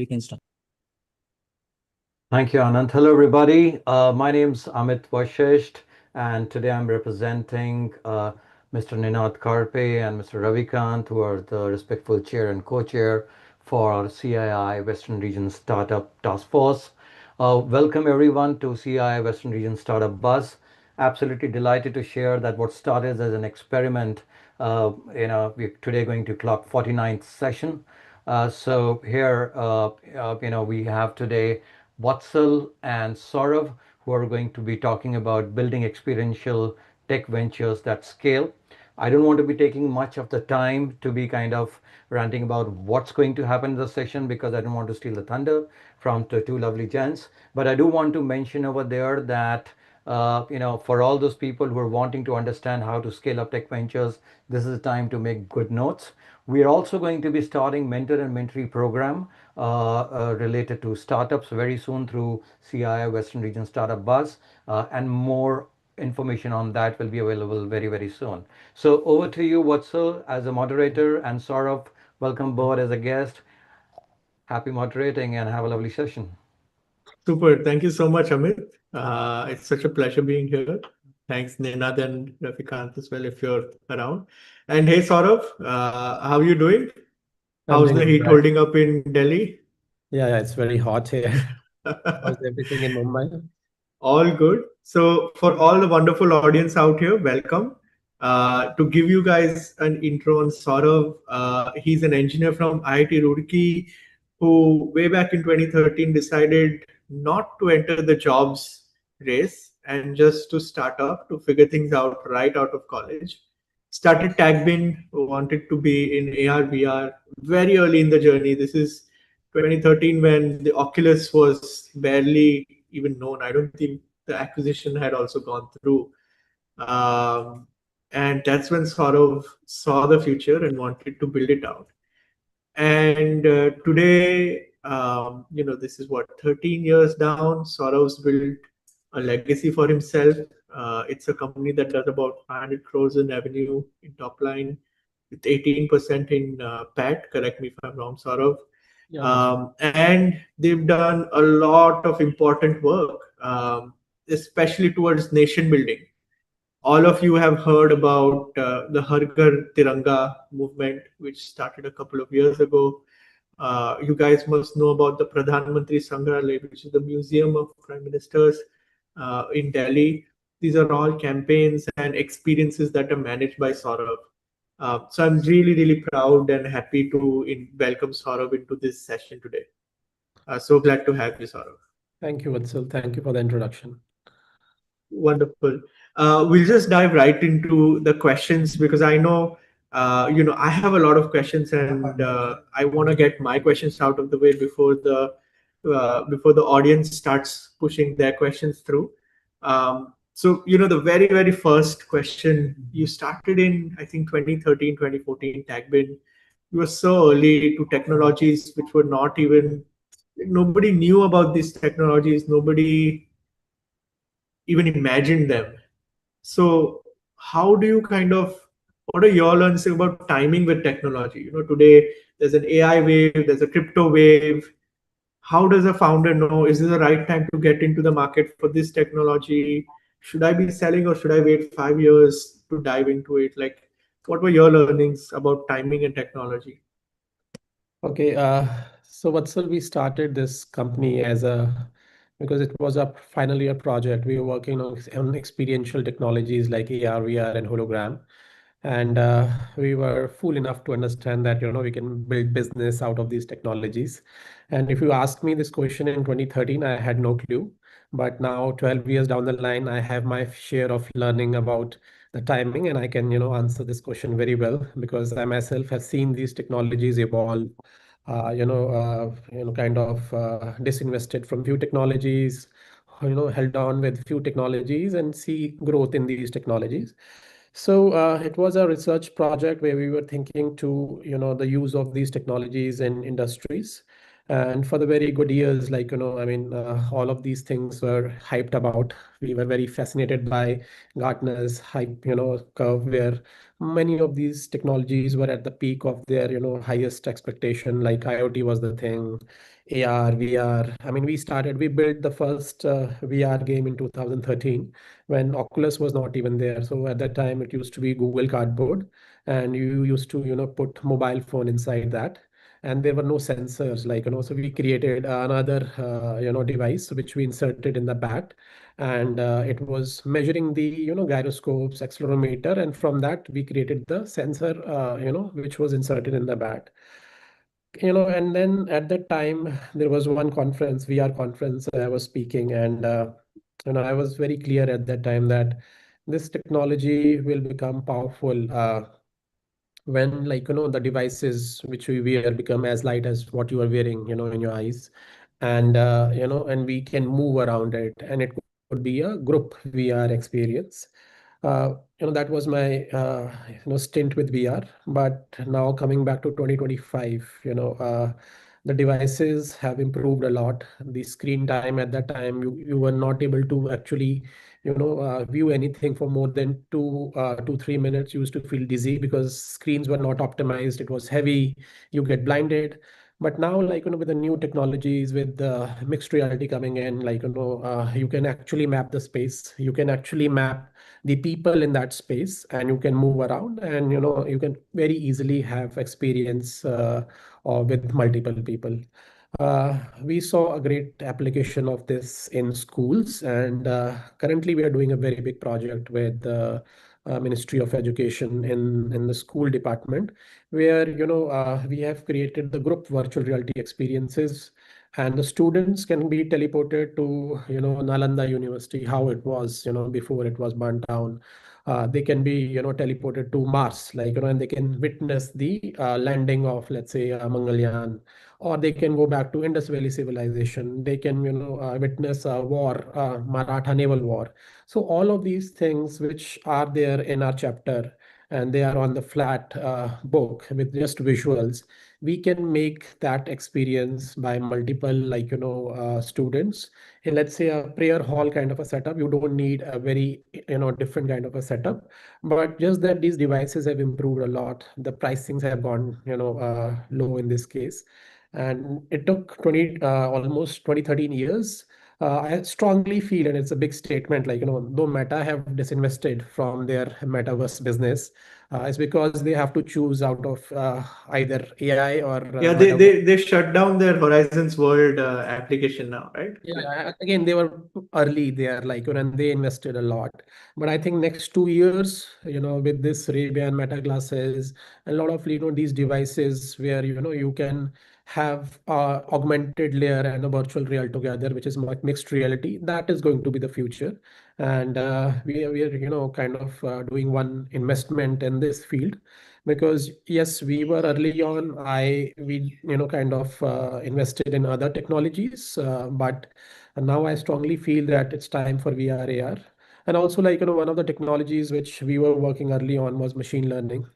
we can start. Thank you, Anand. Hello, everybody. My name's Amit Vashisht, and today I'm representing Mr. Ninad Karpe and Mr. Ravikant, who are the respectful chair and co-chair for our CII Western Region Startup Task Force. Welcome, everyone, to CII Western Region Startup Buzz. Absolutely delighted to share that what started as an experiment, we're today going to clock 49th session. So here, we have today Vatsal and Saurav, who are going to be talking about building experiential tech ventures that scale. I don't want to be taking much of the time to be kind of ranting about what's going to happen in the session because I don't want to steal the thunder from the two lovely gents. But I do want to mention over there that for all those people who are wanting to understand how to scale up tech ventures, this is the time to make good notes. We are also going to be starting mentor and mentee program related to startups very soon through CII Western Region Startup Buzz, and more information on that will be available very, very soon. So over to you, Vatsal, as a moderator, and Saurav, welcome aboard as a guest. Happy moderating and have a lovely session. Super. Thank you so much, Amit. It's such a pleasure being here. Thanks, Nenad and Rafikant as well, if you're around. And hey, Saurabh, how are you doing? I'm How's doing the good, heat right? holding up in Delhi? Yeah, it's very hot here. How's everything in Mumbai? All good. So, for all the wonderful audience out here, welcome. To give you guys an intro on Saurav, he's an engineer from IIT Roorkee who, way back in 2013, decided not to enter the jobs race and just to start up to figure things out right out of college. Started Tagbin, wanted to be in AR VR very early in the journey. This is 2013 when the Oculus was barely even known. I don't think the acquisition had also gone through. Um, and that's when Saurav saw the future and wanted to build it out. And today, this is what 13 years down. Saurav's built a legacy for himself. It's a company that does about 500 crores in revenue in top line, with 18% in PAT. Correct me if I'm wrong, Saurav. Yeah, that's And they've done a lot of important work, especially towards nation building. All of you have heard about the Har Ghar Tiranga movement, which started a couple of years ago. You guys must know about the Pradhan Mantri Sangrahalaya, which is the Museum of Prime Ministers in Delhi. These are all campaigns and experiences that are managed by Saurav. So I'm really, really proud and happy to welcome Saurav into this session today. So glad to have you, Saurav. Thank you, Vatsal. Thank you for the introduction. Wonderful. We'll just dive right into the questions because I know, I have a lot of questions and I want to get my questions out of the way before the audience starts pushing their questions through. The very, very first question you started in, I think 2013, 2014, Tagbin. You were so early to technologies which were not even, nobody knew about these technologies. Nobody even imagined them. So, how do you what are your learnings about timing with technology? Today there's an AI wave, there's a crypto wave. How does a founder know, is this the right time to get into the market for this technology? Should I be selling or should I wait 5 years to dive into it? Like, what were your learnings about timing and technology? Okay, so Vatsal, we started this company because it was a final year project. We were working on experiential technologies like AR, VR, and hologram. And we were fool enough to understand that, we can build business out of these technologies. And if you asked me this question in 2013, I had no clue. But now, 12 years down the line, I have my share of learning about the timing, and I can, answer this question very well because I myself have seen these technologies evolve. Kind of disinvested from few technologies, held on with few technologies and see growth in these technologies. So it was a research project where we were thinking to, the use of these technologies in industries. And for the very good years, like, I mean, all of these things were hyped about. We were very fascinated by Gartner's hype, curve, where many of these technologies were at the peak of their, highest expectation. Like IoT was the thing, AR, VR. I mean, we built the first VR game in 2013 when Oculus was not even there. So at that time, it used to be Google Cardboard, and you used to, put mobile phone inside that, and there were no sensors, like, so we created another device which we inserted in the bat, and it was measuring the, gyroscopes, accelerometer, and from that we created the sensor, which was inserted in the bat. And then at that time there was one conference, VR conference, I was speaking, and I was very clear at that time that this technology will become powerful when, like, the devices which we wear become as light as what you are wearing, in your eyes, and and we can move around it, and it could be a group VR experience. That was my stint with VR. But now coming back to 2025, the devices have improved a lot. The screen time at that time, you were not able to actually view anything for more than 2 3 minutes. You used to feel dizzy because screens were not optimized, it was heavy, you get blinded. But now, like, with the new technologies, with the mixed reality coming in, like, you can actually map the space, you can actually map the people in that space, and you can move around, and you can very easily have experience or with multiple people. We saw a great application of this in schools, and currently we are doing a very big project with the Ministry of Education in the school department, where we have created the group virtual reality experiences, and the students can be teleported to Nalanda University, how it was before it was burnt down. They can be teleported to Mars, like, and they can witness the landing of, let's say, Mangalyaan, or they can go back to Indus Valley civilization. They can witness a war, Maratha naval war. So all of these things which are there in our chapter, and they are on the flat book with just visuals, we can make that experience by multiple, like, students in, let's say, a prayer hall kind of a setup. You don't need a very different kind of a setup, but just that these devices have improved a lot. The pricings have gone low in this case, and it took 20 almost 20 13 years. I strongly feel, and it's a big statement, like, though Meta have disinvested from their metaverse business, it's because they have to choose out of either AI or Yeah, metaverse. they shut down their Horizons World application now, right? Yeah, again, they were early there, like, and they invested a lot. But I think next 2 years, with this Ray-Ban Meta glasses, a lot of, these devices where, you can have augmented layer and a virtual real together, which is mixed reality. That is going to be the future. And we are, kind of doing one investment in this field, because yes, we were early on. We kind of invested in other technologies, but now I strongly feel that it's time for VR AR. And also, like, one of the technologies which we were working early on was machine learning.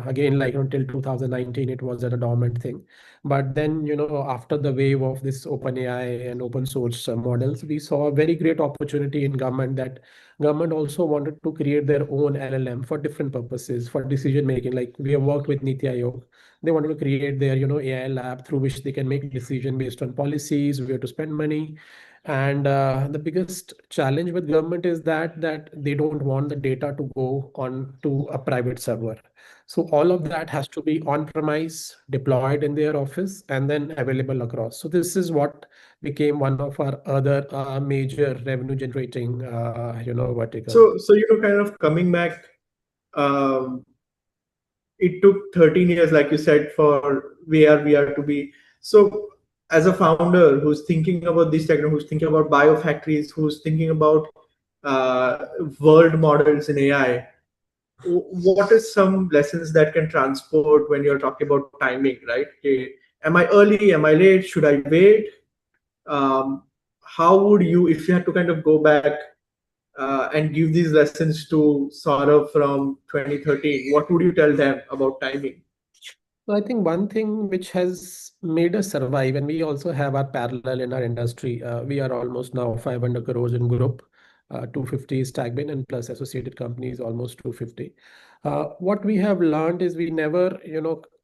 Again, like, until 2019 it was a dormant thing, but then, after the wave of this open AI and open source models, we saw a very great opportunity in government, that government also wanted to create their own LLM for different purposes, for decision making. Like, we have worked with Niti Aayog. They wanted to create their AI lab through which they can make decision based on policies, where to spend money. And the biggest challenge with government is that they don't want the data to go on to a private server. So all of that has to be on premise, deployed in their office, and then available across. So this is what became one of our other major revenue generating vertical. So kind of coming back, um, it took 13 years, like you said, for VR to be. So as a founder who's thinking about this technology, who's thinking about biofactories, who's thinking about uh, world models in AI, what is some lessons that can transport when you're talking about timing, right? Okay, am I early? Am I late? Should I wait? Um, how would you, if you had to kind of go back and give these lessons to Saurav from 2013, what would you tell them about timing? So I think one thing which has made us survive, and we also have our parallel in our industry. We are almost now 500 crores in group, 250 is Stagbin, and plus associated companies almost 250. What we have learned is we never,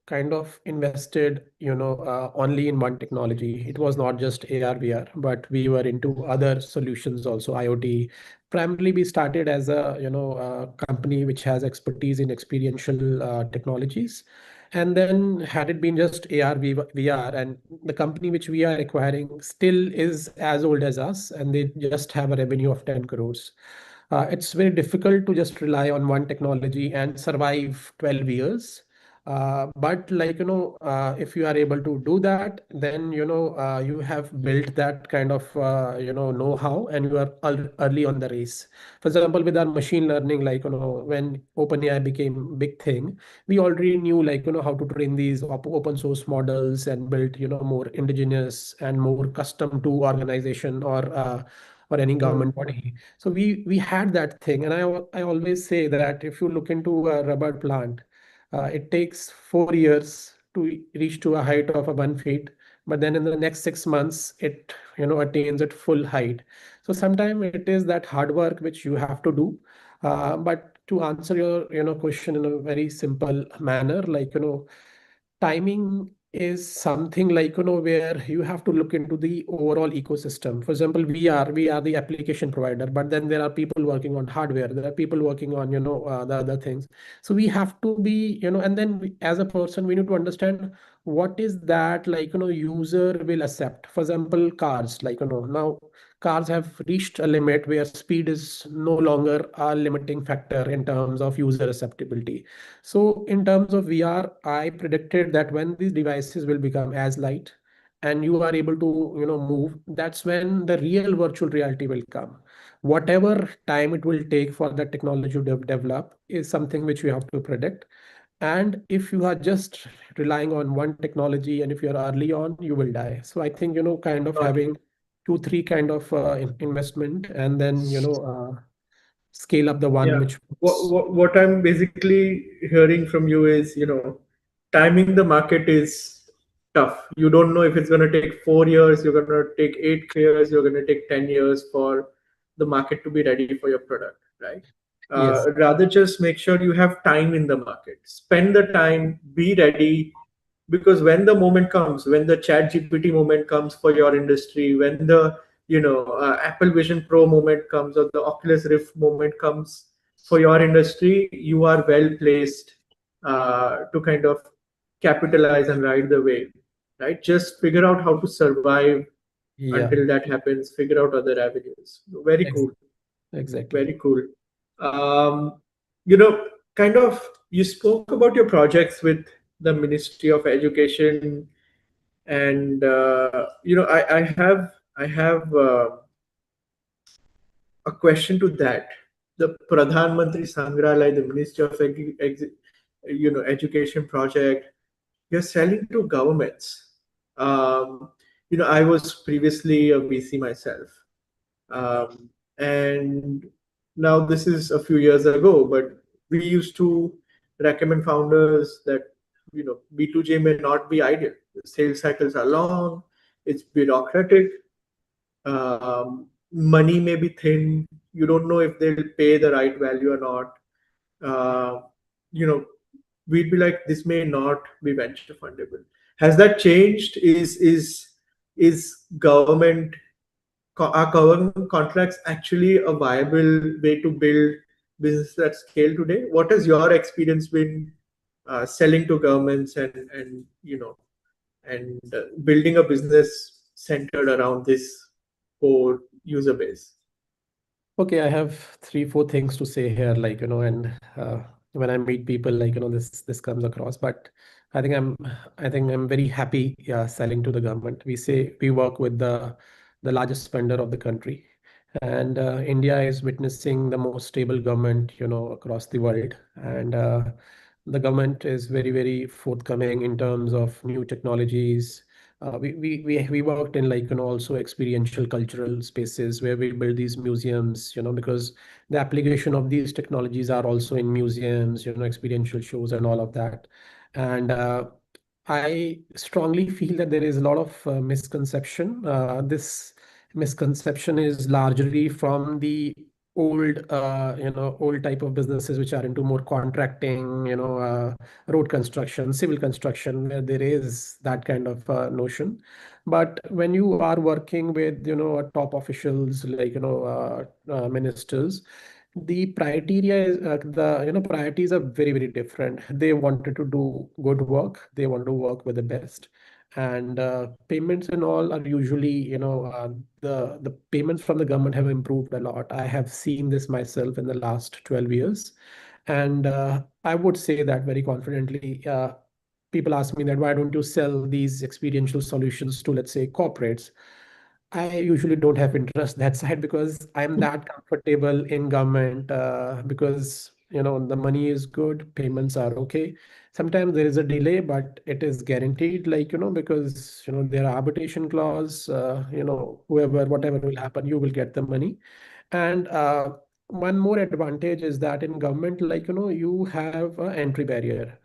kind of invested, only in one technology. It was not just AR, VR, but we were into other solutions also, IoT. Primarily, we started as a, a company which has expertise in experiential technologies. And then had it been just AR, VR, and the company which we are acquiring still is as old as us, and they just have a revenue of 10 crores. It's very difficult to just rely on one technology and survive 12 years. But if you are able to do that, then you have built that kind of know-how, and you are early on the race. For example, with our machine learning, when OpenAI became big thing, we already knew how to train these open source models and build more indigenous and more custom to organization or any Hmm. government body. So we had that thing, and I always say that if you look into a rubber plant, it takes 4 years to reach to a height of a 1 feet, but then in the next 6 months it attains at full height. So sometimes it is that hard work which you have to do. But to answer your question in a very simple manner, timing is something where you have to look into the overall ecosystem. For example, we are the application provider, but then there are people working on hardware, there are people working on the other things. So we have to be and then as a person we need to understand what is that user will accept. For example, cars, now cars have reached a limit where speed is no longer a limiting factor in terms of user acceptability. So in terms of VR, I predicted that when these devices will become as light and you are able to, move, that's when the real virtual reality will come. Whatever time it will take for the technology to develop is something which we have to predict. And if you are just relying on one technology and if you're early on, you will die. So I think, kind of Got it. having two, three kind of investment and then, scale up the one Yeah. which What, works. what what I'm basically hearing from you is, timing the market is tough. You don't know if it's going to take 4 years, you're going to take 8 years, you're going to take 10 years for the market to be ready for your product, right? Yes. Rather just make sure you have time in the market. Spend the time, be ready, because when the moment comes, when the Chat GPT moment comes for your industry, when the Apple Vision Pro moment comes or the Oculus Rift moment comes for your industry, you are well placed to kind of capitalize and ride the wave, right? Just figure out how to survive Yeah. until that happens. Figure out other avenues. Very Ex- cool. Exactly. Very cool. Um, you know, kind of, you spoke about your projects with the Ministry of Education, and I have a question to that. The Pradhan Mantri Sangralaya, the Ministry of Education project, you're selling to governments. Um, I was previously a VC myself, um, and now this is a few years ago, but we used to recommend founders that B2J may not be ideal. The sales cycles are long, it's bureaucratic, money may be thin, you don't know if they'll pay the right value or not. uh, you know we'd be like, this may not be venture fundable. Has that changed? Is government are government contracts actually a viable way to build business at scale today? What has your experience been selling to governments and building a business centered around this core user base? Okay, I have three, four things to say here, and when I meet people, this comes across. But I think I'm, I think I'm very happy, selling to the government. We say we work with the largest spender of the country, and India is witnessing the most stable government, across the world, and the government is very, very forthcoming in terms of new technologies. We worked in also experiential cultural spaces where we build these museums, because the application of these technologies are also in museums, experiential shows and all of that. And I strongly feel that there is a lot of misconception. This misconception is largely from the old type of businesses which are into more contracting, road construction, civil construction, where there is that kind of notion. But when you are working with, top officials like, ministers, the criteria is the priorities are very, very different. They wanted to do good work, they want to work with the best, and payments and all are usually, the payments from the government have improved a lot. I have seen this myself in the last 12 years, and I would say that very confidently. People ask me that why don't you sell these experiential solutions to, let's say, corporates. I usually don't have interest that side because I'm that comfortable in government, because the money is good, payments are okay. Sometimes there is a delay, but it is guaranteed, like, because there are arbitration clause, whoever, whatever will happen, you will get the money. And one more advantage is that in government, like, you have an entry barrier,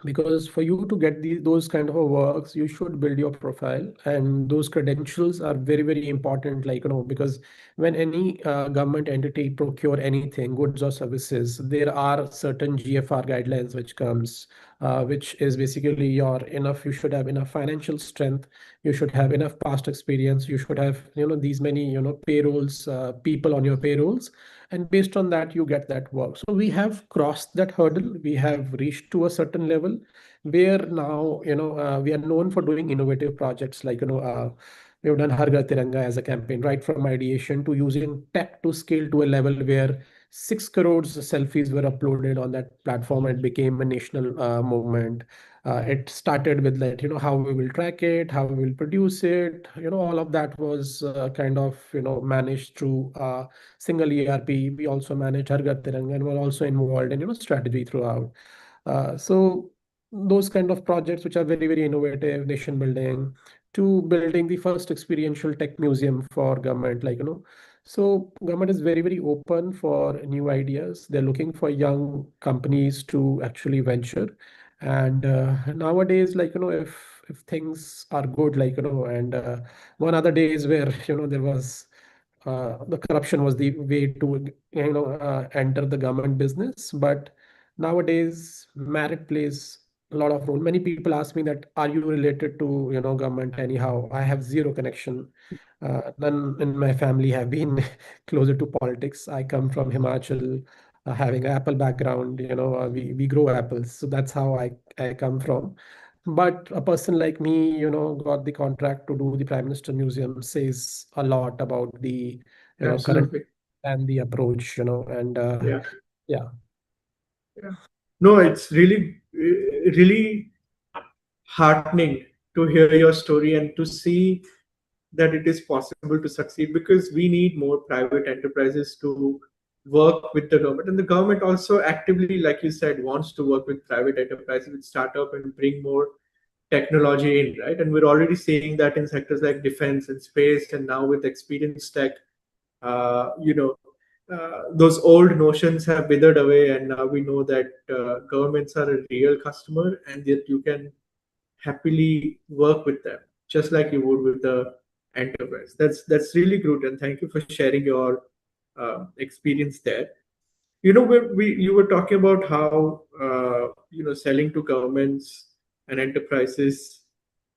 because for you to get those kind of a works, you should build your profile, and those credentials are very, very important, like, because when any government entity procure anything, goods or services, there are certain GFR guidelines which comes, which is basically your enough, you should have enough financial strength, you should have enough past experience, you should have these many payrolls, people on your payrolls, and based on that you get that work. So we have crossed that hurdle, we have reached to a certain level where now we are known for doing innovative projects, like we have done Har Ghar Tiranga as a campaign, right from ideation to using tech to scale to a level where 6 crores selfies were uploaded on that platform and became a national movement. It started with, like, how we will track it, how we will produce it, all of that was kind of managed through single ERP. We also manage Har Ghar Tiranga, and we're also involved in strategy throughout. So those kind of projects which are very, very innovative, nation building, to building the first experiential tech museum for government, like, so government is very, very open for new ideas. They're looking for young companies to actually venture. And nowadays, like, if things are good, like, and one other day is where there was the corruption was the way to enter the government business. But nowadays merit plays a lot of role. Many people ask me that, are you related to government anyhow? I have zero connection. None in my family have been closer to politics. I come from Himachal, having an apple background. We grow apples, so that's how I come from. But a person like me, got the contract to do the Prime Minister Museum, says a lot about the, current Absolutely. and the approach, and Yeah. yeah. Yeah. No, it's really heartening to hear your story and to see that it is possible to succeed, because we need more private enterprises to work with the government. And the government also actively, like you said, wants to work with private enterprises, with startup, and bring more technology in, right? And we're already seeing that in sectors like defense and space, and now with experience tech. uh, you know those old notions have withered away, and now we know that governments are a real customer, and that you can happily work with them just like you would with the enterprise. That's really good, and thank you for sharing your experience there. We you were talking about how selling to governments and enterprises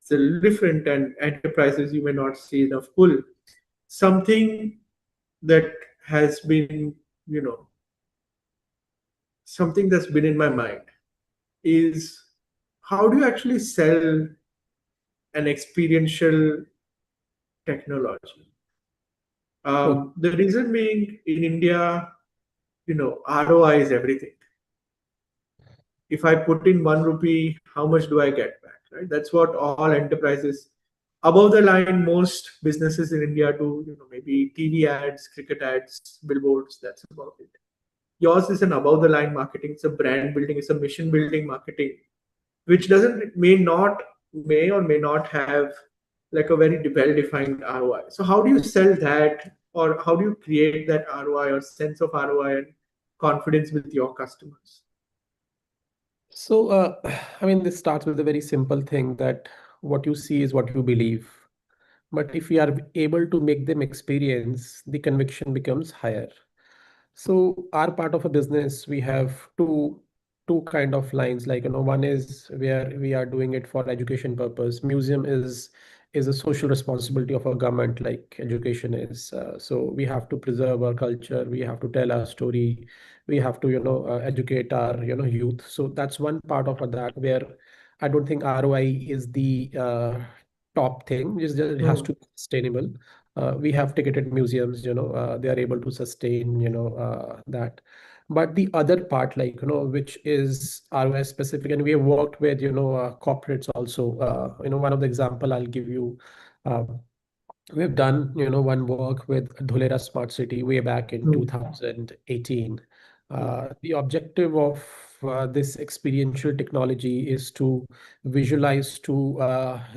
is a little different, and enterprises you may not see enough pull. Something that has been, something that's been in my mind is, how do you actually sell an experiential technology? Oh, The reason being, in India, ROI is everything. If I put in 1 rupee, how much do I get back? Right? That's what all enterprises above the line, most businesses in India do. Maybe TV ads, cricket ads, billboards. That's about it. Yours is an above the line marketing. It's a brand building. It's a mission building marketing, which doesn't may or may not have like a very well defined ROI. So how do you sell that, or how do you create that ROI or sense of ROI and confidence with your customers? So, I mean, this starts with a very simple thing that what you see is what you believe. But if we are able to make them experience, the conviction becomes higher. So our part of a business, we have two kind of lines. Like, one is where we are doing it for education purpose. Museum is a social responsibility of a government, like education is. So we have to preserve our culture. We have to tell our story. We have to, educate our, youth. So that's one part of that where I don't think ROI is the top thing. It has Mm, to be sustainable. We have ticketed museums, they are able to sustain, that. But the other part, like, which is ROI specific, and we have worked with, corporates also. One of the example I'll give you. Uh, We've done, one work with Dhulera Smart City way back in mm, 2018. mm, The objective of this experiential technology is to visualize to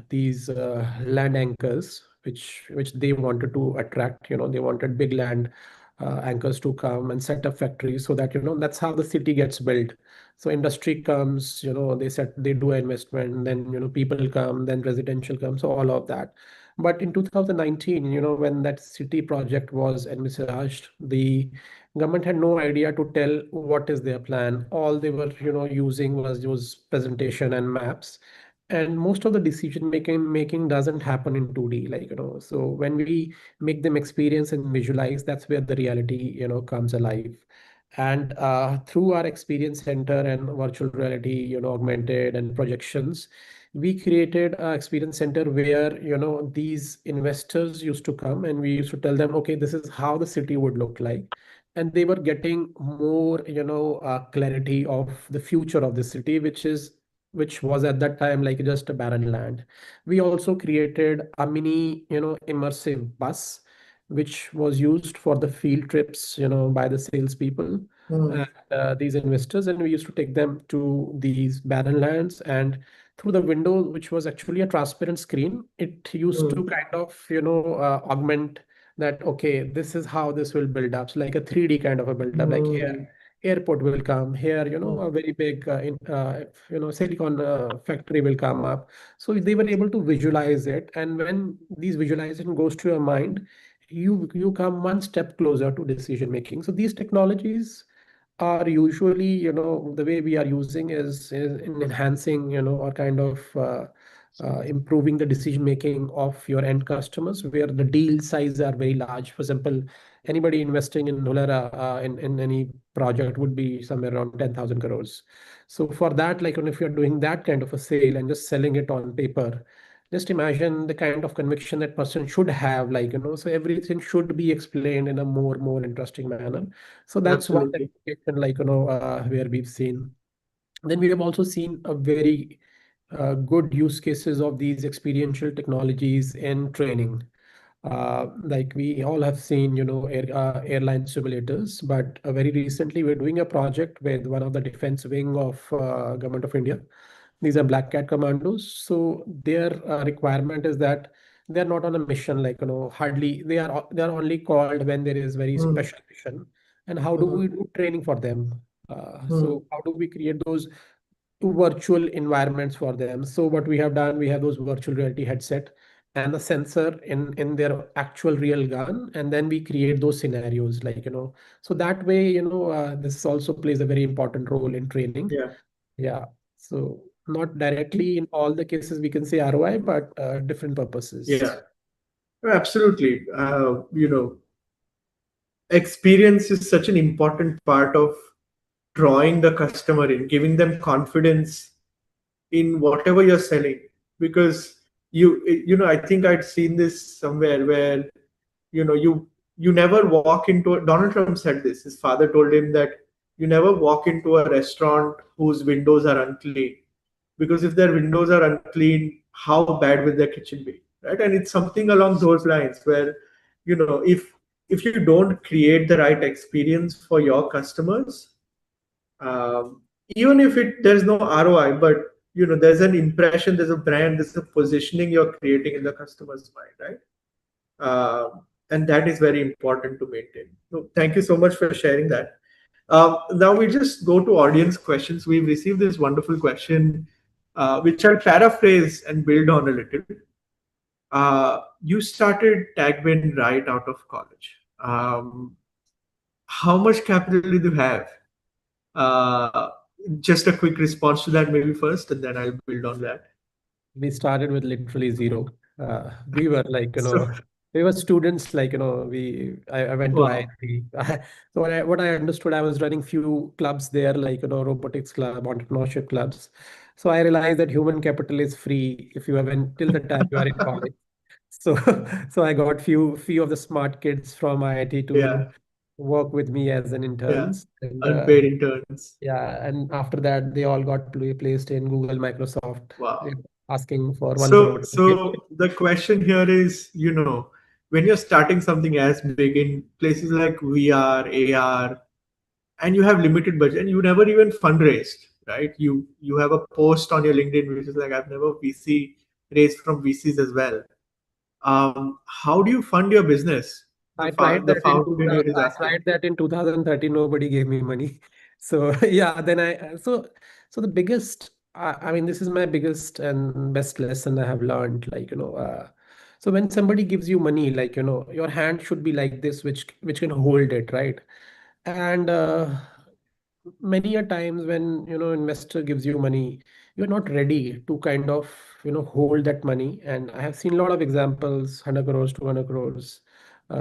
these land anchors, which they wanted to attract. They wanted big land anchors to come and set up factories so that, that's how the city gets built. So industry comes, they do investment, then, people come, then residential comes, so all of that. But in 2019, when that city project was envisaged, the government had no idea to tell what is their plan. All they were, using was presentation and maps. And most of the decision making doesn't happen in 2D, like, so when we make them experience and visualize, that's where the reality, comes alive. And through our experience center and virtual reality, augmented and projections, we created a experience center where, these investors used to come and we used to tell them, okay, this is how the city would look like. And they were getting more, clarity of the future of the city, which was at that time like just a barren land. We also created a mini, immersive bus, which was used for the field trips, by the salespeople and mm, these investors, and we used to take them to these barren lands. And through the window, which was actually a transparent screen, it used to mm, kind of, augment that, okay, this is how this will build up. So like a 3D kind of a build up, like here, mm, airport will come here, mm, a very big, silicon factory will come up. So they were able to visualize it. And when these visualization goes to your mind, you come one step closer to decision making. So these technologies are usually, the way we are using is in enhancing, or kind of improving the decision making of your end customers, where the deal size are very large. For example, anybody investing in Nolera in any project would be somewhere around 10,000 crores. So for that, like, if you're doing that kind of a sale and just selling it on paper, just imagine the kind of conviction that person should have, like, so everything should be explained in a more interesting manner. So that's one absolutely. application, like, where we've seen. Then we have also seen a very good use cases of these experiential technologies in training. Like we all have seen, airline simulators, but very recently we're doing a project with one of the defense wing of Government of India. These are Black Cat commandos. So their requirement is that they're not on a mission, like, hardly they are only called when there is very Mm, special mission. And how do mm, we do training for them? mm, So how do we create those virtual environments for them? So what we have done, we have those virtual reality headset and the sensor in their actual real gun, and then we create those scenarios, like, so that way, this also plays a very important role in training. yeah. Yeah. So not directly in all the cases we can say ROI, but different Yeah. purposes. Absolutely. Experience is such an important part of drawing the customer in, giving them confidence in whatever you're selling. Because I think I'd seen this somewhere where, you never walk into Donald Trump said this. His father told him that you never walk into a restaurant whose windows are unclean, because if their windows are unclean, how bad will their kitchen be, right? And it's something along those lines where, if you don't create the right experience for your customers, even if there's no ROI, but there's an impression, there's a brand, there's a positioning you're creating in the customer's mind, right? And that is very important to maintain. So thank you so much for sharing that. Now we just go to audience questions. We've received this wonderful question, which I'll paraphrase and build on a little. You started TagBin right out of college. How much capital did you have? Uh, just a quick response to that, maybe first, and then I'll build on that. We started with literally zero. We were like, So, we were students, like, I went to wow, IIT. So what I understood, I was running few clubs there, like, robotics club, entrepreneurship clubs. So I realized that human capital is free if you have until the time you are in college. So, so I got few of the smart kids from IIT to yeah, work with me as an yeah, interns, and unpaid interns. yeah, and after that, they all got placed in Google, Microsoft, Wow. asking for 1 crore. So the question here is, when you're starting something as big in places like VR, AR, and you have limited budget, and you never even fundraised, right? You have a post on your LinkedIn which is like, I've never VC raised from VCs as well. How do you fund your business? The founder is I asking. tried that in 2013. Nobody gave me money. So yeah, then so the biggest. I mean, this is my biggest and best lesson I have learned. Like, so when somebody gives you money, like, your hand should be like this, which can hold it, right? And many a times when investor gives you money, you're not ready to kind of hold that money. And I have seen a lot of examples, 100 crores, 200 crores,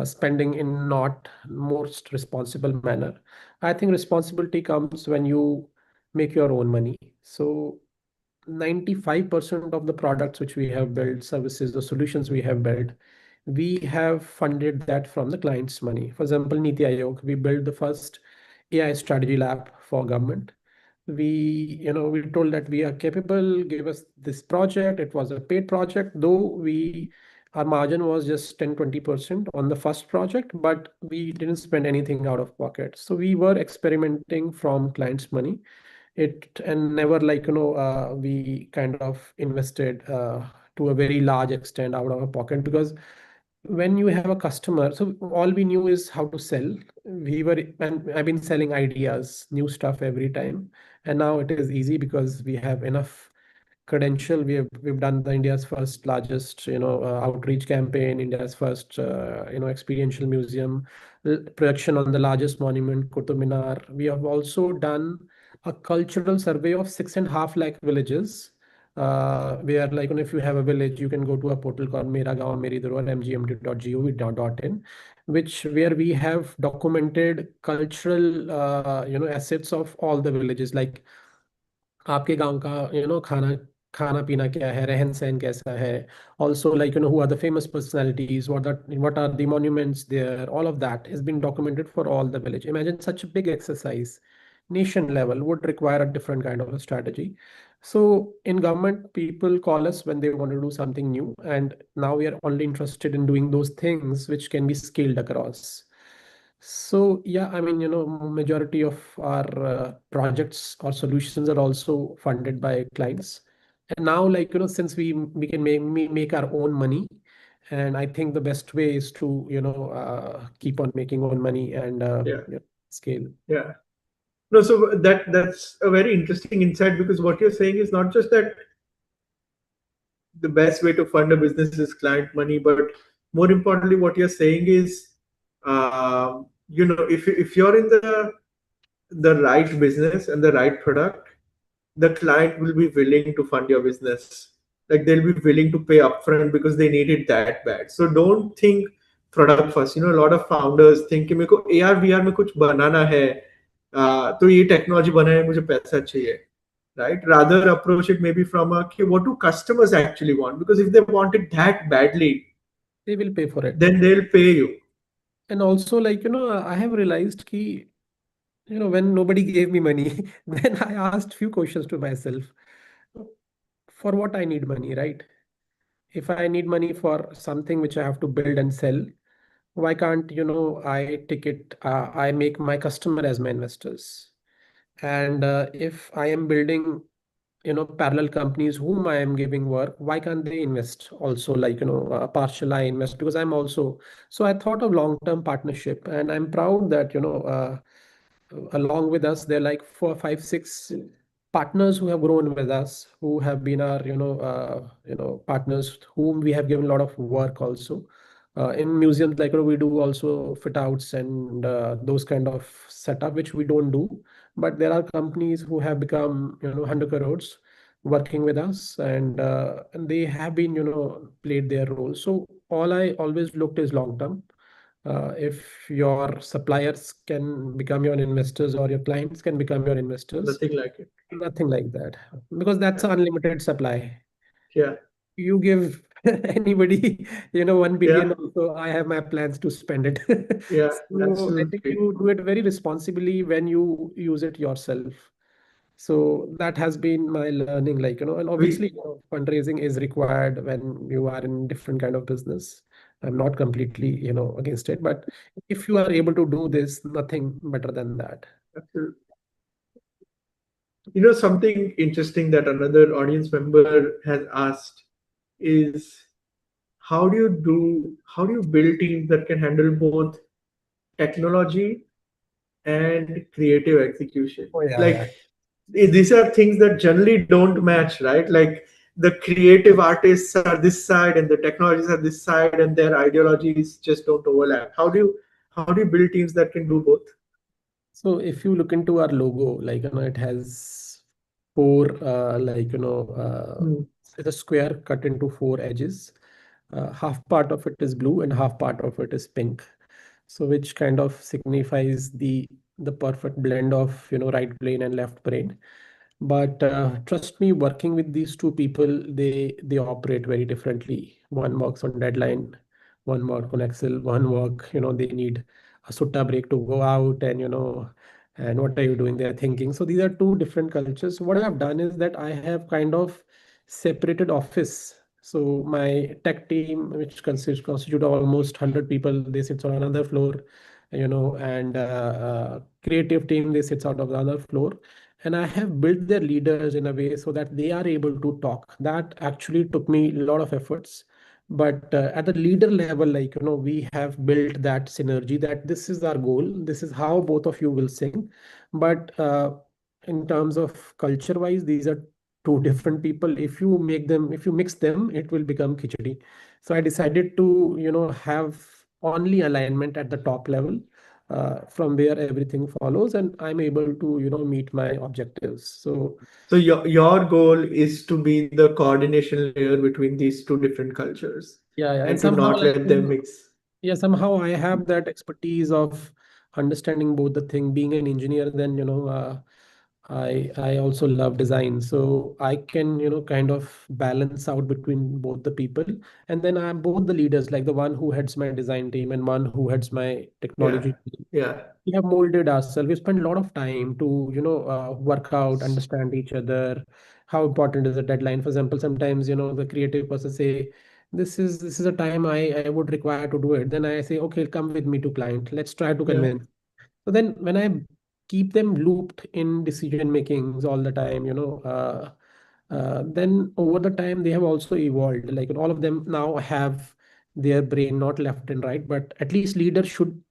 spending in not most responsible manner. I think responsibility comes when you make your own money. So 95% of the products which we have built, services, the solutions we have built, we have funded that from the client's money. For example, Niti Aayog, we built the first AI strategy lab for government. We told that we are capable, give us this project. It was a paid project, though our margin was just 10-20% on the first project, but we didn't spend anything out of pocket. So we were experimenting from clients' money. It and never, like, we kind of invested to a very large extent out of our pocket, because when you have a customer, so all we knew is how to sell. And I've been selling ideas, new stuff every time, and now it is easy because we have enough credential. We've done the India's first largest outreach campaign, India's first experiential museum, projection on the largest monument, Qutub Minar. We have also done a cultural survey of 6.5 lakh villages, where, like, if you have a village, you can go to a portal called Mera Gaon Meri Dhurwa, mgmt.gov.in, which where we have documented cultural assets of all the villages, like आपके गांव का खाना खाना पीना क्या है, रहन सहन कैसा है, also, like, who are the famous personalities, what are the monuments there, all of that has been documented for all the village. Imagine such a big exercise, nation level, would require a different kind of a strategy. So in government, people call us when they want to do something new, and now we are only interested in doing those things which can be scaled across. So yeah, I mean, majority of our projects or solutions are also funded by clients. And now, like, since we can make our own money, and I think the best way is to keep on making own money and Yeah, scale. yeah. No, so that's a very interesting insight, because what you're saying is not just that the best way to fund a business is client money, but more importantly, what you're saying is, if you're in the right business and the right product, the client will be willing to fund your business. Like, they'll be willing to pay upfront because they need it that bad. So don't think product first. A lot of founders think कि मेरे को AR VR में कुछ बनाना है, तो ये technology बनाए, मुझे पैसा चाहिए, right? Rather approach it maybe from okay, what do customers actually want? Because if they want it that badly, They will pay for it. then they'll pay you. And also, like, I have realized ki, when nobody gave me money, then I asked few questions to myself. For what I need money, right? If I need money for something which I have to build and sell, why can't I make my customer as my investors? And if I am building parallel companies whom I am giving work, why can't they invest also, like, partial I invest, because I'm also. So I thought of long-term partnership, and I'm proud that along with us, there are like four, five, six partners who have grown with us, who have been our, partners whom we have given a lot of work also. In museums, like, we do also fit outs and those kind of setup, which we don't do. But there are companies who have become, 100 crores working with us, and they have been, played their role. So all I always looked is long term. If your suppliers can become your investors or your clients can become your investors, Nothing like it. nothing like that, because that's an unlimited supply. Yeah. You give anybody, 1 billion, Yeah. also I have my plans to spend it. Yeah. So I think Absolutely. you do it very responsibly when you use it yourself. So that has been my learning, like, and We obviously, fundraising is required when you are in different kind of business. I'm not completely, against it, but if you are able to do this, nothing better than that. absolutely. Something interesting that another audience member has asked is how do you build teams that can handle both technology and creative execution? Oh, yeah, Like yeah. these are things that generally don't match, right? Like the creative artists are this side and the technologists are this side, and their ideologies just don't overlap. How do you build teams that can do both? So if you look into our logo, like, it has four, Hmm. it's a square cut into four edges. Half part of it is blue and half part of it is pink. So which kind of signifies the perfect blend of, right brain and left brain. But trust me, working with these two people, they operate very differently. One works on deadline, one work on Excel, one work, they need a sutta break to go out, and what are you doing there thinking. So these are two different cultures. What I have done is that I have kind of separated office. So my tech team, which constitute of almost 100 people, they sits on another floor, and creative team, they sits out of the other floor. And I have built their leaders in a way so that they are able to talk. That actually took me a lot of efforts. But at the leader level, like, we have built that synergy, that this is our goal, this is how both of you will sing. But in terms of culture wise, these are two different people. If you mix them, it will become khichdi. So I decided to, have only alignment at the top level, from where everything follows, and I'm able to, meet my objectives. So So your goal is to be the coordination layer between these two different cultures yeah, yeah. And and to somehow, not like, let them mix. yeah, somehow I have that expertise of understanding both the thing. Being an engineer, then, I also love design, so I can, kind of balance out between both the people. And then I'm both the leaders, like the one who heads my design team and one who heads my Yeah. technology team. Yeah. We have molded ourselves. We spend a lot of time to, work out, understand each other. How important is the deadline? For example, sometimes, the creative person say, this is a time I would require to do it. Then I say, okay, come with me to client. Let's try to Yeah. convince. So then when I keep them looped in decision makings all the time, then over the time they have also evolved. Like, all of them now have their brain not left and right, but at least leaders should,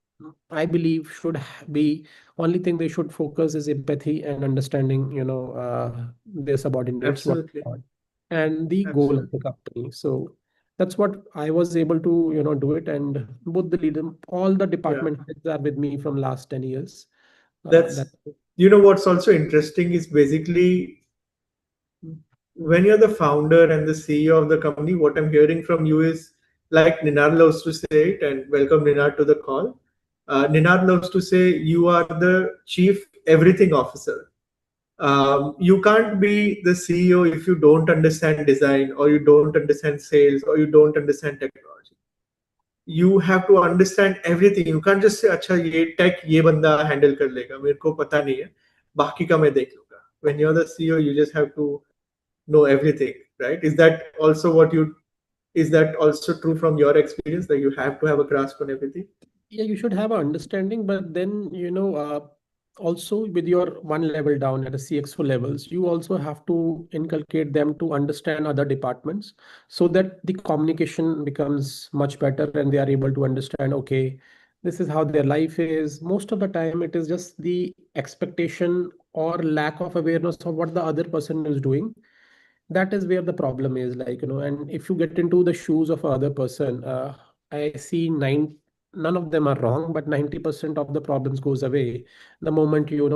I believe, should be only thing they should focus is empathy and understanding, their subordinates what they Absolutely. want and the goal of the Absolutely. company. So that's what I was able to, do it. And both the leader, all the Yeah. department heads are with me from last 10 years. That's That what's also interesting is basically when you're the founder and the CEO of the company, what I'm hearing from you is like Ninad loves to say it, and welcome Ninad to the call. Ninad loves to say you are the chief everything officer. You can't be the CEO if you don't understand design or you don't understand sales or you don't understand technology. You have to understand everything. You can't just say अच्छा ये tech ये बंदा handle कर लेगा मेरे को पता नहीं है बाकी का मैं देख लूंगा. When you're the CEO, you just have to know everything, right? Is that also true from your experience that you have to have a grasp on everything? yeah, you should have an understanding, but then, also with your one level down at the CXO levels, you also have to inculcate them to understand other departments so that the communication becomes much better and they are able to understand, okay, this is how their life is. Most of the time it is just the expectation or lack of awareness of what the other person is doing. That is where the problem is, like, and if you get into the shoes of other person, I see none of them are wrong, but 90% of the problems goes away the moment you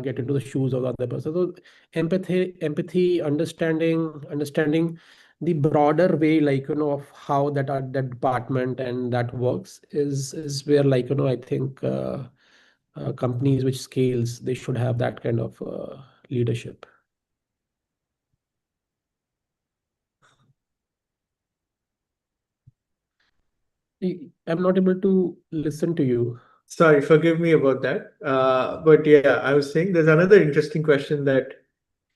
get into the shoes of the other person. So empathy, understanding the broader way, like, of how that department and that works is where, like, I think companies which scales, they should have that kind of leadership. I'm not able to listen to you. Sorry, forgive me about that. But yeah, I was saying there's another interesting question that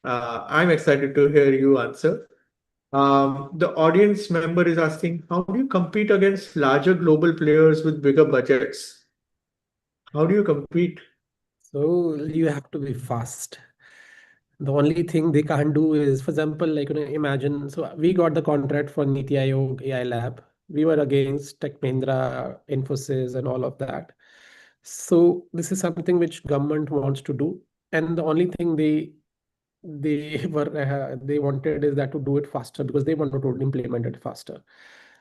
I'm excited to hear you answer. The audience member is asking, how do you compete against larger global players with bigger budgets? How do you compete? So you have to be fast. The only thing they can't do is, for example, like, imagine. So we got the contract for Niti Aayog AI lab. We were against Tech Mahindra, Infosys, and all of that. So this is something which government wants to do, and the only thing they wanted is that to do it faster because they wanted to implement it faster.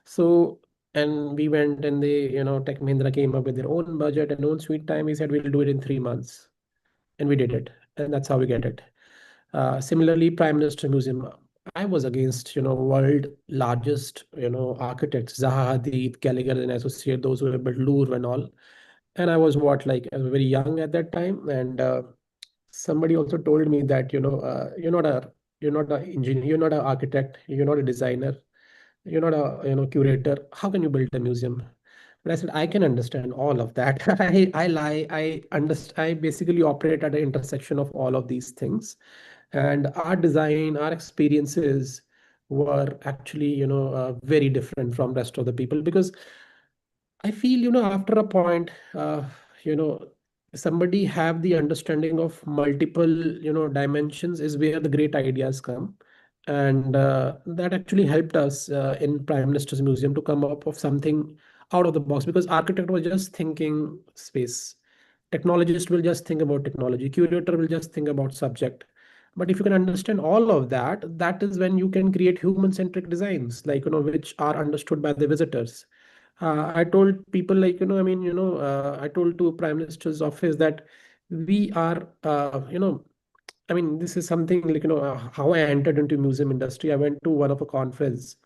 So, and we went, and they, Tech Mahindra came up with their own budget and own sweet time. We said we'll do it in 3 months, and we did it, and that's how we get it. Similarly, Prime Minister Museum. I was against, world largest, architects, Zaha Hadid, Gallagher and Associate, those who have built Louvre and all. And I was what, like, I was very young at that time, and somebody also told me that, you're not a engineer, you're not an architect, you're not a designer, you're not a, curator. How can you build a museum? But I said, I can understand all of that. I lie. I basically operate at the intersection of all of these things. And our design, our experiences were actually, very different from rest of the people, because I feel, after a point, you know, somebody have the understanding of multiple, dimensions is where the great ideas come. And that actually helped us in Prime Minister's Museum to come up with something out of the box, because architect was just thinking space. Technologist will just think about technology. Curator will just think about subject. But if you can understand all of that, that is when you can create human-centric designs, like, which are understood by the visitors. I told people, like, I told to Prime Minister's office that we are, I mean, this is something like, how I entered into museum industry. I went to one of a conference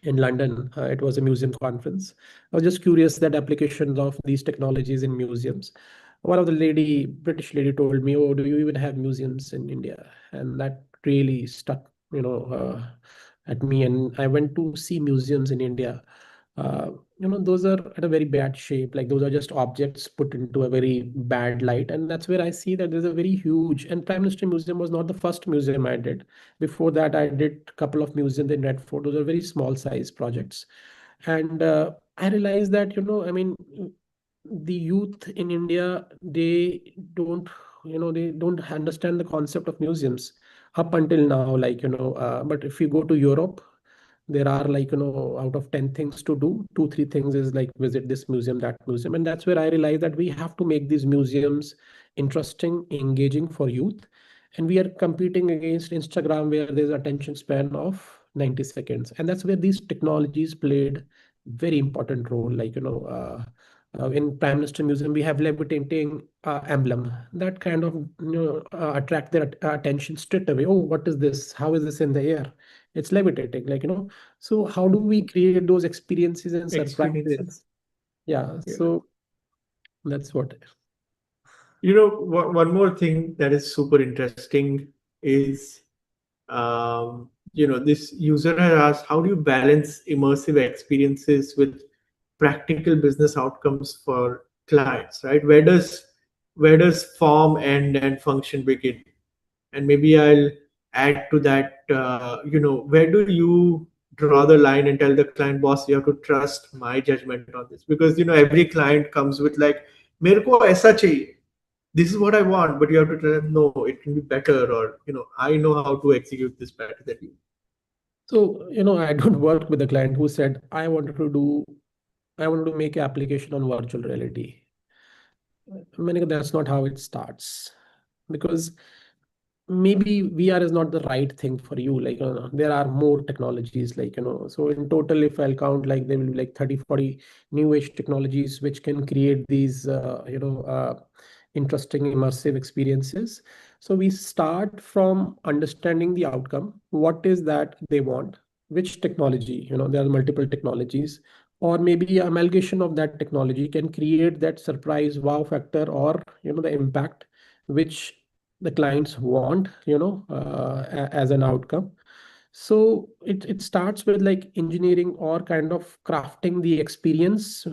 in London. It was a museum conference. I was just curious that applications of these technologies in museums. One of the British lady told me, "Oh, do you even have museums in India?" And that really stuck, at me. And I went to see museums in India. Those are at a very bad shape. Like, those are just objects put into a very bad light. And that's where I see that there's a very huge. And Prime Minister Museum was not the first museum I did. Before that, I did a couple of museums in Red Fort. Those are very small size projects. And I realized that, the youth in India, they don't understand the concept of museums up until now. Like, but if you go to Europe, there are, like, out of 10 things to do, two, three things is like visit this museum, that museum. And that's where I realized that we have to make these museums interesting, engaging for youth. And we are competing against Instagram, where there's attention span of 90 seconds. And that's where these technologies played very important role. Like, in Prime Minister Museum, we have levitating emblem that kind of, attract their attention straight away. Oh, what is this? How is this in the air? It's levitating, like, so how do we create those experiences and Experiences. surprises? Yeah, Yeah. so that's what. One more thing that is super interesting is, this user has asked, how do you balance immersive experiences with practical business outcomes for clients, right? Where does form end and function begin? And maybe I'll add to that, where do you draw the line and tell the client, boss, you have to trust my judgment on this? Because, every client comes with like, मेरे को ऐसा चाहिए, this is what I want, but you have to tell them, no, it can be better, or I know how to execute this better than you. So, I don't work with a client who said, I wanted to do I wanted to make an application on virtual reality. Many that's not how it starts, because maybe VR is not the right thing for you. Like, there are more technologies, like, so in total, if I'll count, like there will be like 30, 40 new age technologies which can create these, interesting immersive experiences. So we start from understanding the outcome. What is that they want? Which technology? There are multiple technologies, or maybe amalgamation of that technology can create that surprise wow factor, or the impact which the clients want, as an outcome. So it starts with like engineering or kind of crafting the experience,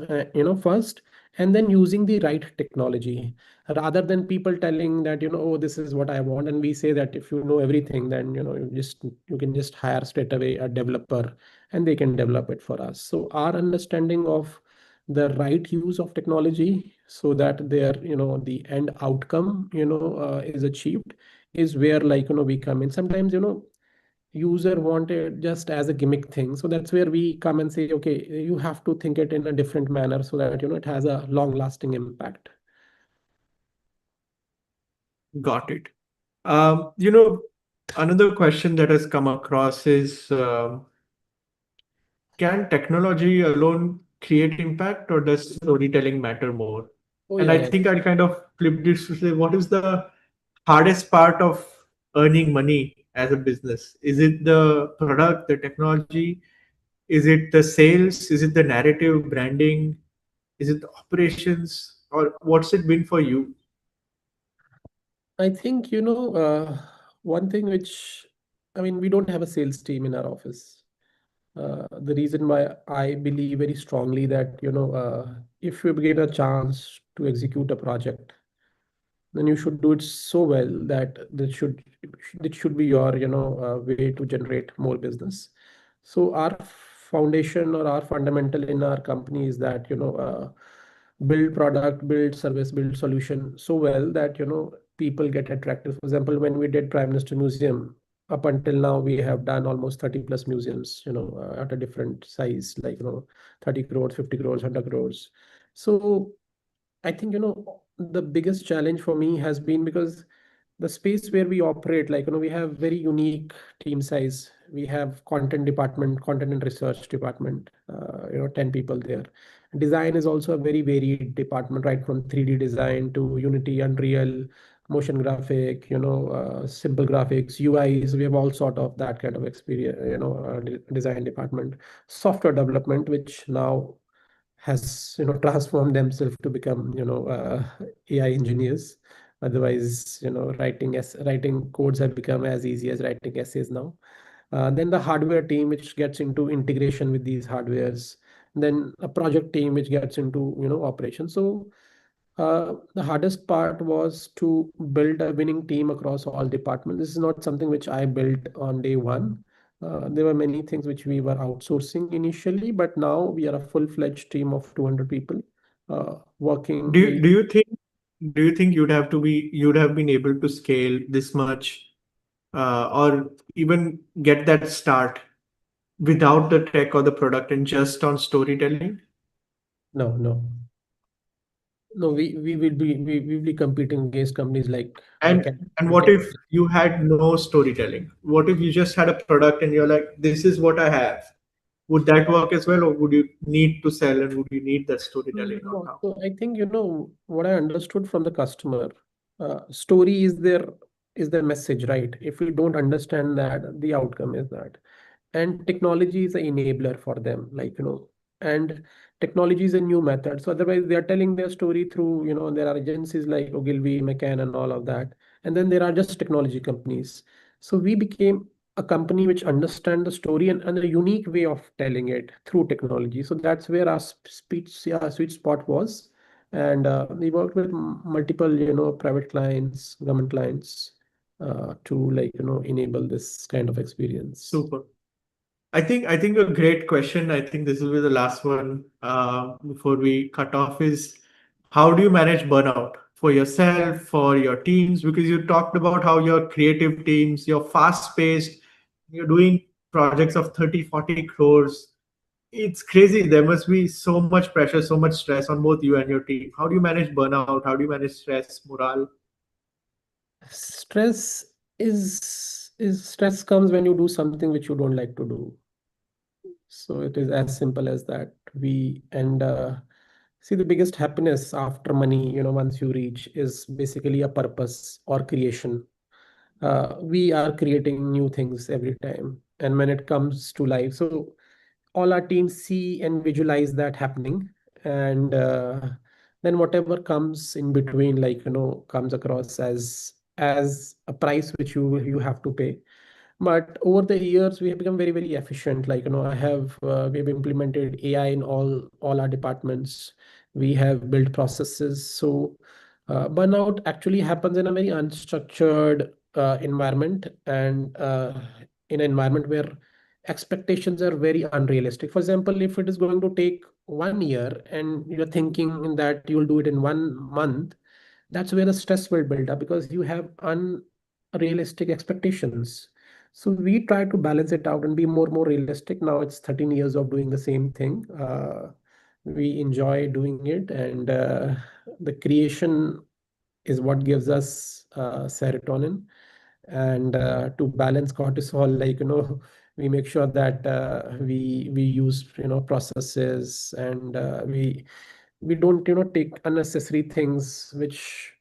first, and then using the right technology, rather than people telling that, oh, this is what I want, and we say that if you know everything, then you can just hire straight away a developer and they can develop it for us. So our understanding of the right use of technology, so that their, the end outcome, is achieved, is where, like, we come in. Sometimes, user want it just as a gimmick thing, so that's where we come and say, okay, you have to think it in a different manner so that, it has a long lasting impact. Got it. Another question that has come across is, can technology alone create impact, or does storytelling matter more? Oh And yeah, I yeah. think I'll kind of flip this to say, what is the hardest part of earning money as a business? Is it the product, the technology? Is it the sales? Is it the narrative, branding? Is it the operations? Or what's it been for you? I think, one thing which, I mean, we don't have a sales team in our office. The reason why I believe very strongly that, if you get a chance to execute a project, then you should do it so well that it should be your, way to generate more business. So our foundation or our fundamental in our company is that, build product, build service, build solution so well that, people get attracted. For example, when we did Prime Minister Museum, up until now we have done almost 30 plus museums, at a different size, like, 30 crores, 50 crores, 100 crores. So I think, the biggest challenge for me has been because the space where we operate, like, we have very unique team size. We have content department, content and research department, 10 people there. Design is also a very varied department, right from 3D design to Unity, Unreal, motion graphic, simple graphics, UIs. We have all sort of that kind of experience, design department. Software development, which now has, transformed themselves to become, AI engineers. Otherwise, writing codes have become as easy as writing essays now. Then the hardware team, which gets into integration with these hardwares. Then a project team, which gets into, operations. So the hardest part was to build a winning team across all departments. This is not something which I built on day one. There were many things which we were outsourcing initially, but now we are a full-fledged team of 200 people, working Do you, very. do you think you'd have been able to scale this much, or even get that start without the tech or the product and just on storytelling? No, no, no. We will be competing against companies like And Mechanic. and what if you had no storytelling? What if you just had a product and you're like, this is what I have? Would that work as well, or would you need to sell and would you need that storytelling on No, top? so I think, what I understood from the customer, story is their message, right? If we don't understand that, the outcome is that. And technology is an enabler for them, like, and technology is a new method. So otherwise they are telling their story through, there are agencies like Ogilvy, McCann and all of that. And then there are just technology companies. So we became a company which understand the story, and a unique way of telling it through technology. So that's where our sweet spot was. And we worked with multiple, private clients, government clients, to, like, enable this kind of experience. Super. I think a great question. I think this will be the last one before we cut off is, how do you manage burnout for yourself, for your teams? Because you talked about how your creative teams, you're fast paced, you're doing projects of 30, 40 crores. it's crazy. There must be so much pressure, so much stress on both you and your team. How do you manage burnout? How do you manage stress, morale? Stress is stress comes when you do something which you don't like to do. So it is as simple as that. We and See, the biggest happiness after money, once you reach, is basically a purpose or creation. We are creating new things every time, and when it comes to life, so all our teams see and visualize that happening, and then whatever comes in between, like comes across as a price which you have to pay. But over the years we have become very very efficient. Like I have we have implemented AI in all our departments. We have built processes. So burnout actually happens in a very unstructured environment, and in an environment where expectations are very unrealistic. For example, if it is going to take 1 year and you're thinking that you'll do it in 1 month, that's where the stress will build up because you have unrealistic expectations. So we try to balance it out and be more realistic. Now it's 13 years of doing the same thing. We enjoy doing it, and the creation is what gives us serotonin. And to balance cortisol, like we make sure that we use processes, and we don't take unnecessary things which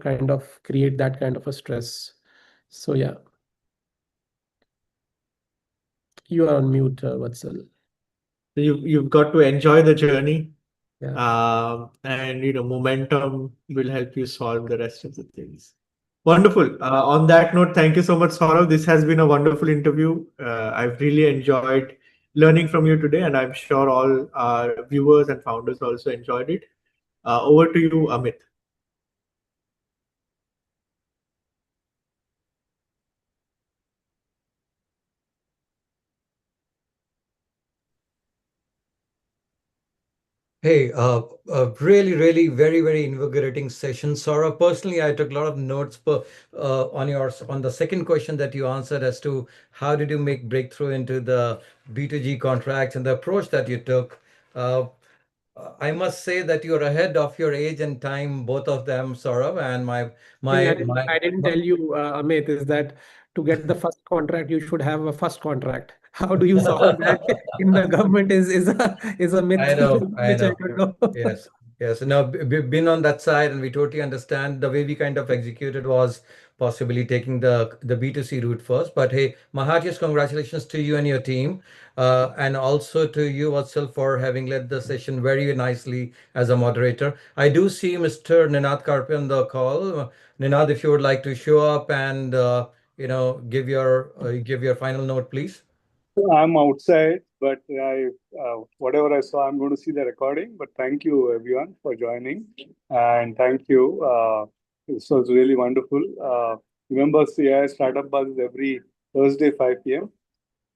kind of create that kind of a stress. So yeah, you are on mute, Vatsal. You've got to enjoy the journey, Yeah. and momentum will help you solve the rest of the things. Wonderful. On that note, thank you so much, Saurav. This has been a wonderful interview. I've really enjoyed learning from you today, and I'm sure all our viewers and founders also enjoyed it. Over to you, Amit. Hey, really, really, very, very invigorating session, Sora. Personally, I took a lot of notes on the second question that you answered as to how did you make breakthrough into the B2G contracts and the approach that you took. Uh, I must say that you're ahead of your age and time, both of them, Saurabh, and Thing my my, I didn't my tell you, Amit, is that to get the first contract, you should have a first contract. How do you solve that in the government is a myth I which I know. don't know. Yes, yes. No, we've been on that side, and we totally understand the way we kind of executed was possibly taking the B2C route first. But hey, my heartiest congratulations to you and your team, and also to you, Vatsal, for having led the session very nicely as a moderator. I do see Mr. Ninad Karpe on the call. Ninad, if you would like to show up and give your final note, please. I'm outside, but I whatever I saw, I'm going to see the recording. But thank you everyone for joining, and thank you. This was really wonderful. Remember, CII Startup Buzz is every Thursday 5 p.m.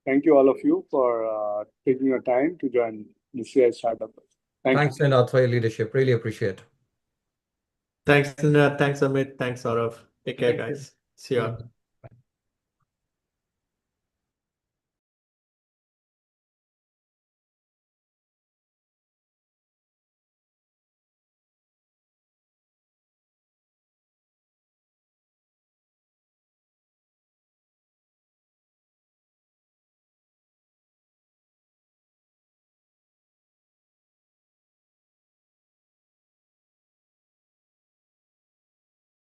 Thank you all of you for taking your time to join the CII Startup Buzz. Thank you. Thanks, Ninad, for your leadership. Really appreciate. Thanks, Nina. Thanks, Amit. Thanks, Saurav. Take care, Thank you. guys. See ya. Yeah.